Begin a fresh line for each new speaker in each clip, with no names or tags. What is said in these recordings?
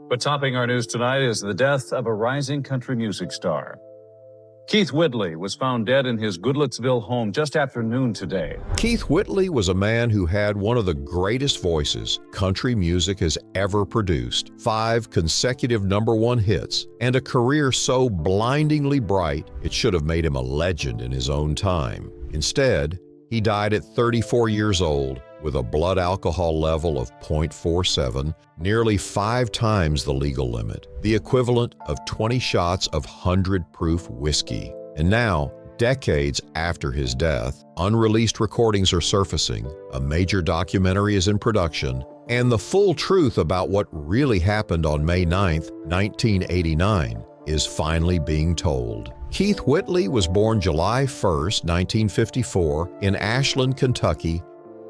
But topping our news tonight is the death of a rising country music star. Keith Whitley was found dead in his Goodlettsville home just after noon today.
Keith Whitley was a man who had one of the greatest voices country music has ever produced, 5 consecutive #1 hits, and a career so blindingly bright it should have made him a legend in his own time. Instead, he died at 34 years old with a blood alcohol level of 0.47, nearly 5 times the legal limit, the equivalent of 20 shots of 100-proof whiskey. And now, decades after his death, unreleased recordings are surfacing, a major documentary is in production, and the full truth about what really happened on May 9, 1989, is finally being told. Keith Whitley was born July 1, 1954, in Ashland, Kentucky,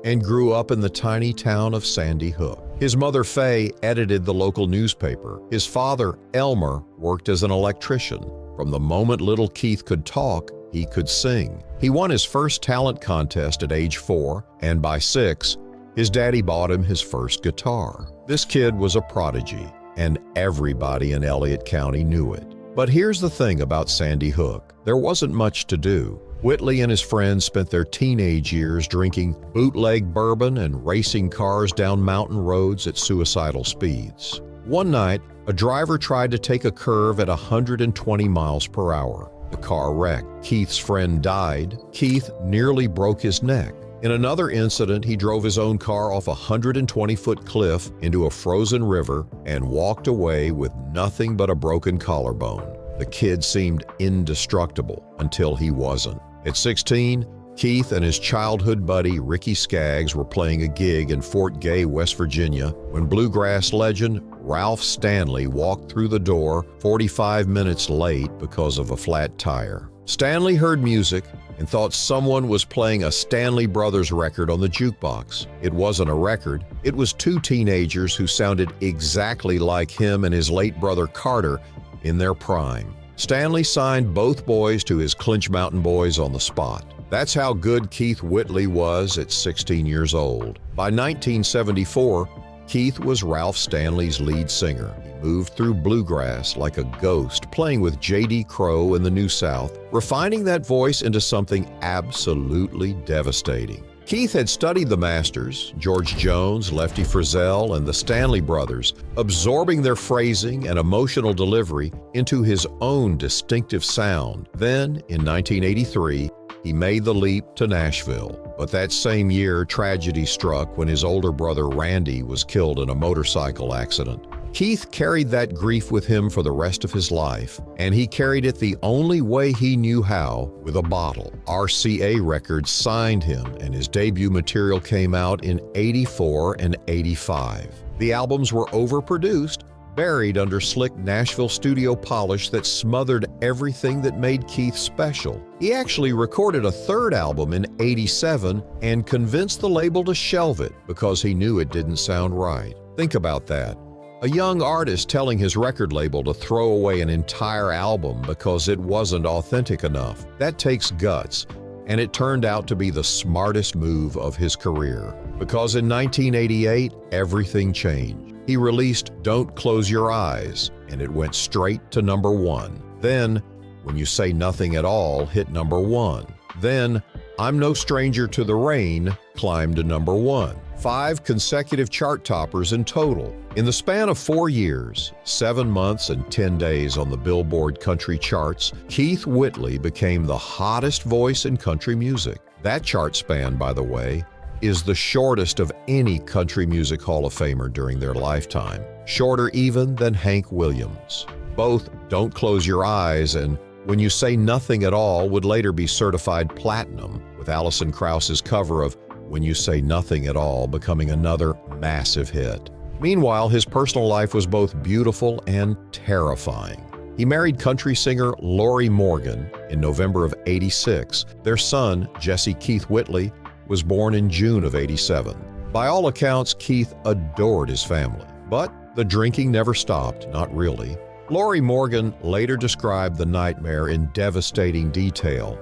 and grew up in the tiny town of Sandy Hook. His mother, Faye, edited the local newspaper. His father, Elmer, worked as an electrician. From the moment little Keith could talk, he could sing. He won his first talent contest at age 4, and by 6, his daddy bought him his first guitar. This kid was a prodigy, and everybody in Elliott County knew it. But here's the thing about Sandy Hook. There wasn't much to do. Whitley and his friends spent their teenage years drinking bootleg bourbon and racing cars down mountain roads at suicidal speeds. One night, a driver tried to take a curve at 120 miles per hour. The car wrecked. Keith's friend died. Keith nearly broke his neck. In another incident, he drove his own car off a 120-foot cliff into a frozen river and walked away with nothing but a broken collarbone. The kid seemed indestructible until he wasn't. At 16, Keith and his childhood buddy Ricky Skaggs were playing a gig in Fort Gay, West Virginia, when bluegrass legend Ralph Stanley walked through the door 45 minutes late because of a flat tire. Stanley heard music and thought someone was playing a Stanley Brothers record on the jukebox. It wasn't a record. It was 2 teenagers who sounded exactly like him and his late brother Carter in their prime. Stanley signed both boys to his Clinch Mountain Boys on the spot. That's how good Keith Whitley was at 16 years old. By 1974, Keith was Ralph Stanley's lead singer. He moved through bluegrass like a ghost, playing with J.D. Crowe in the New South, refining that voice into something absolutely devastating. Keith had studied the masters, George Jones, Lefty Frizzell, and the Stanley Brothers, absorbing their phrasing and emotional delivery into his own distinctive sound. Then, in 1983, he made the leap to Nashville. But that same year, tragedy struck when his older brother Randy was killed in a motorcycle accident. Keith carried that grief with him for the rest of his life, and he carried it the only way he knew how, with a bottle. RCA Records signed him, and his debut material came out in '84 and '85. The albums were overproduced, buried under slick Nashville studio polish that smothered everything that made Keith special. He actually recorded a 3rd album in '87 and convinced the label to shelve it because he knew it didn't sound right. Think about that. A young artist telling his record label to throw away an entire album because it wasn't authentic enough. That takes guts, and it turned out to be the smartest move of his career. Because in 1988, everything changed. He released Don't Close Your Eyes, and it went straight to #1. Then, When You Say Nothing at All hit #1. Then, I'm No Stranger to the Rain climbed to #1. 5 consecutive chart toppers in total. In the span of 4 years, 7 months and 10 days on the Billboard country charts, Keith Whitley became the hottest voice in country music. That chart span, by the way, is the shortest of any country music Hall of Famer during their lifetime, shorter even than Hank Williams. Both Don't Close Your Eyes and When You Say Nothing at All would later be certified platinum, with Alison Krauss's cover of When You Say Nothing at All becoming another massive hit. Meanwhile, his personal life was both beautiful and terrifying. He married country singer Lorrie Morgan in November of '86. Their son, Jesse Keith Whitley, was born in June of '87. By all accounts, Keith adored his family, but the drinking never stopped, not really. Lorrie Morgan later described the nightmare in devastating detail.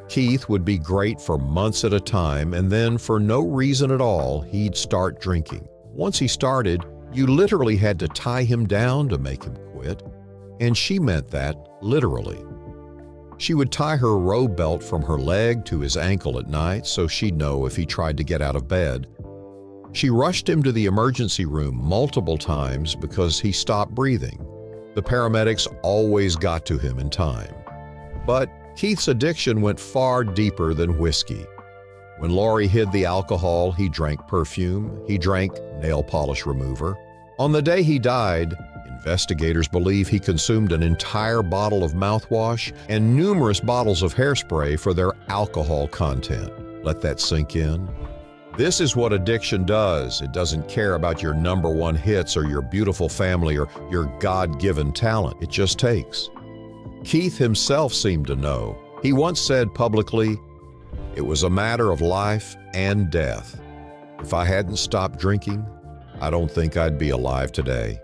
Keith would be great for months at a time, and then for no reason at all, he'd start drinking. Once he started, You literally had to tie him down to make him quit, and she meant that literally. She would tie her robe belt from her leg to his ankle at night so she'd know if he tried to get out of bed. She rushed him to the emergency room multiple times because he stopped breathing. The paramedics always got to him in time. But Keith's addiction went far deeper than whiskey. When Lorrie hid the alcohol, he drank perfume, he drank nail polish remover. On the day he died, investigators believe he consumed an entire bottle of mouthwash and numerous bottles of hairspray for their alcohol content. Let that sink in. This is what addiction does. It doesn't care about your #1 hits or your beautiful family or your God-given talent. It just takes. Keith himself seemed to know. He once said publicly, "It was a matter of life and death. If I hadn't stopped drinking, I don't think I'd be alive today."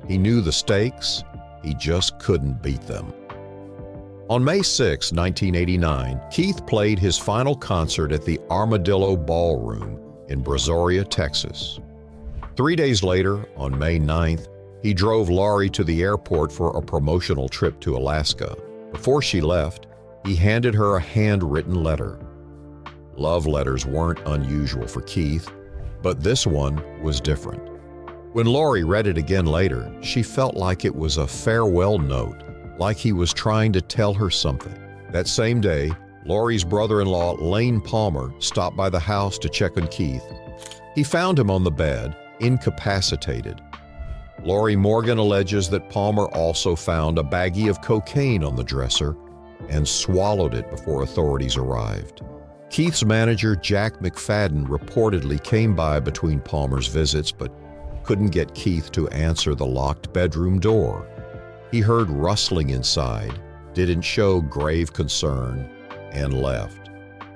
He knew the stakes, he just couldn't beat them. On May 6, 1989, Keith played his final concert at the Armadillo Ballroom in Brazoria, Texas. 3 days later, on May 9th, he drove Lorrie to the airport for a promotional trip to Alaska. Before she left, he handed her a handwritten letter. Love letters weren't unusual for Keith, but this one was different. When Lorrie read it again later, she felt like it was a farewell note, like he was trying to tell her something. That same day, Lorrie's brother-in-law, Lane Palmer, stopped by the house to check on Keith. He found him on the bed, incapacitated. Lorrie Morgan alleges that Palmer also found a baggie of cocaine on the dresser and swallowed it before authorities arrived. Keith's manager, Jack McFadden, reportedly came by between Palmer's visits but couldn't get Keith to answer the locked bedroom door. He heard rustling inside, didn't show grave concern, and left.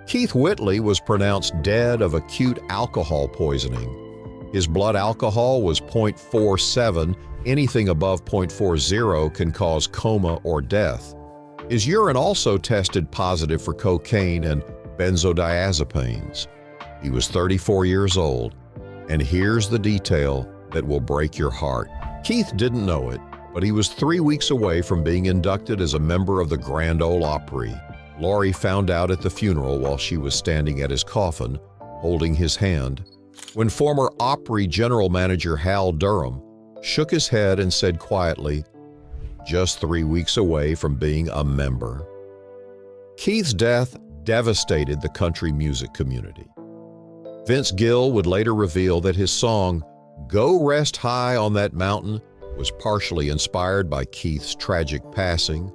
Keith Whitley was pronounced dead of acute alcohol poisoning. His blood alcohol was 0.47. Anything above 0.40 can cause coma or death. His urine also tested positive for cocaine and benzodiazepines. He was 34 years old, and here's the detail that will break your heart. Keith didn't know it, but he was 3 weeks away from being inducted as a member of the Grand Ole Opry. Lorrie found out at the funeral while she was standing at his coffin, holding his hand, when former Opry general manager Hal Durham shook his head and said quietly, "Just 3 weeks away from being a member." Keith's death devastated the country music community. Vince Gill would later reveal that his song, "Go Rest High on That Mountain," was partially inspired by Keith's tragic passing,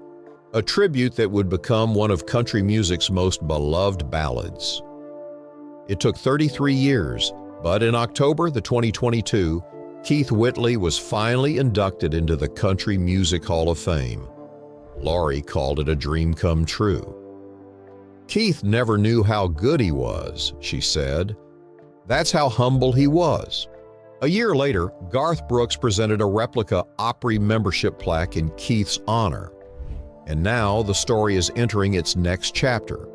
a tribute that would become one of country music's most beloved ballads. It took 33 years, but in October 2022, Keith Whitley was finally inducted into the Country Music Hall of Fame. Lorrie called it a dream come true. "Keith never knew how good he was," she said. "That's how humble he was." A year later, Garth Brooks presented a replica Opry membership plaque in Keith's honor. And now the story is entering its next chapter.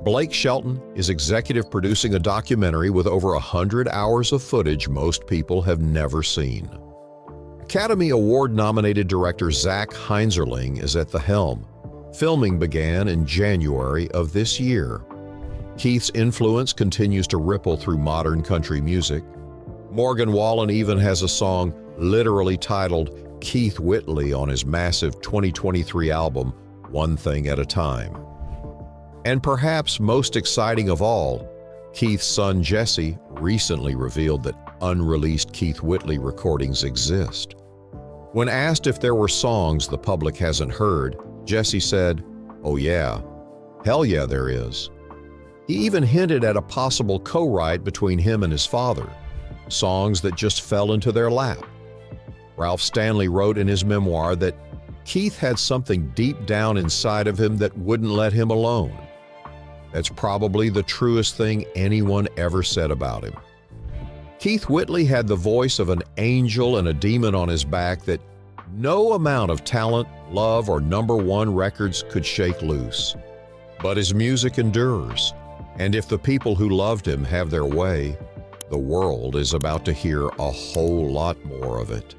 Blake Shelton is executive producing a documentary with over 100 hours of footage most people have never seen. Academy Award-nominated director Zach Heinzerling is at the helm. Filming began in January of this year. Keith's influence continues to ripple through modern country music. Morgan Wallen even has a song literally titled Keith Whitley on his massive 2023 album, One Thing at a Time. And perhaps most exciting of all, Keith's son Jesse recently revealed that unreleased Keith Whitley recordings exist. When asked if there were songs the public hasn't heard, Jesse said, "Oh yeah, hell yeah there is." He even hinted at a possible co-write between him and his father, songs that just fell into their lap. Ralph Stanley wrote in his memoir that Keith had something deep down inside of him that wouldn't let him alone. That's probably the truest thing anyone ever said about him. Keith Whitley had the voice of an angel and a demon on his back that no amount of talent, love, or #1 records could shake loose. But his music endures, and if the people who loved him have their way, The world is about to hear a whole lot more of it.